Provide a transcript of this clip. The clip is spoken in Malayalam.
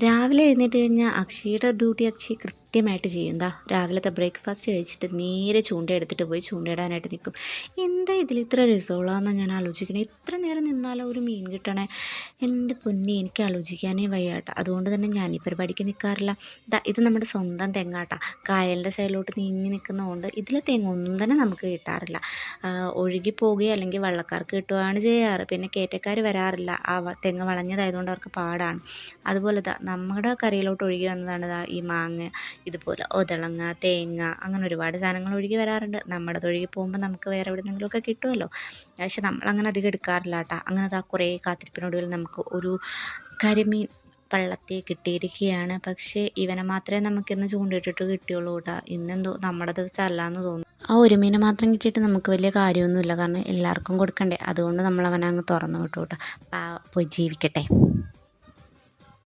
രാവിലെ എഴുന്നേറ്റ് കഴിഞ്ഞാൽ അക്ഷയുടെ ഡ്യൂട്ടി അക്ഷയ് കൃത്യമായിട്ട് ചെയ്യും. എന്താ രാവിലത്തെ ബ്രേക്ക്ഫാസ്റ്റ് കഴിച്ചിട്ട് നേരെ ചൂണ്ട എടുത്തിട്ട് പോയി ചൂണ്ടയിടാനായിട്ട് നിൽക്കും. എന്താ ഇതിൽ ഇത്ര രസമുള്ളതെന്നാണ് ഞാൻ ആലോചിക്കണേ. ഇത്ര നേരം നിന്നാലോ ഒരു മീൻ കിട്ടണേ. എൻ്റെ പൊന്നി, എനിക്ക് ആലോചിക്കാനേ വയ്യാട്ട. അതുകൊണ്ട് തന്നെ ഞാൻ ഈ പരിപാടിക്ക് നിൽക്കാറില്ല. ഇത് നമ്മുടെ സ്വന്തം തെങ്ങാട്ടാ. കായലിൻ്റെ സൈഡിലോട്ട് നീങ്ങി നിൽക്കുന്നതുകൊണ്ട് ഇതിലെ തെങ്ങൊന്നും തന്നെ നമുക്ക് കിട്ടാറില്ല. ഒഴുകി പോവുകയോ അല്ലെങ്കിൽ വള്ളക്കാർക്ക് കിട്ടുകയാണ് ചെയ്യാറ്. പിന്നെ കയറ്റക്കാർ വരാറില്ല. തെങ്ങ് വളഞ്ഞതായതുകൊണ്ട് അവർക്ക് പാടാണ്. അതുപോലെ നമ്മുടെ കരയിലോട്ട് ഒഴുകി വന്നതാണ് ഈ മാങ്ങ, ഇതുപോലെ ഒതളങ്ങ, തേങ്ങ, അങ്ങനെ ഒരുപാട് സാധനങ്ങൾ ഒഴുകി വരാറുണ്ട്. നമ്മുടേത് ഒഴുകി പോകുമ്പോൾ നമുക്ക് വേറെ എവിടെയെങ്കിലുമൊക്കെ കിട്ടുമല്ലോ. പക്ഷെ നമ്മളങ്ങനെ അധികം എടുക്കാറില്ല കേട്ടോ. അങ്ങനെ കുറേ കാത്തിരിപ്പിനൊടുവിൽ നമുക്ക് ഒരു കരിമീൻ പള്ളത്തി കിട്ടിയിരിക്കുകയാണ്. പക്ഷേ ഇവനെ മാത്രമേ നമുക്കിന്ന് ചൂണ്ടിട്ടിട്ട് കിട്ടിയുള്ളൂ കേട്ടോ. ഇന്നെന്തോ നമ്മുടെ ദിവസം അല്ലാന്ന് തോന്നുന്നു. ആ ഒരു മീനെ മാത്രം കിട്ടിയിട്ട് നമുക്ക് വലിയ കാര്യമൊന്നുമില്ല. കാരണം എല്ലാവർക്കും കൊടുക്കണ്ടേ. അതുകൊണ്ട് നമ്മൾ അവനെ അങ്ങ് തുറന്നു വിട്ടു കേട്ടോ. പോയി ജീവിക്കട്ടെ.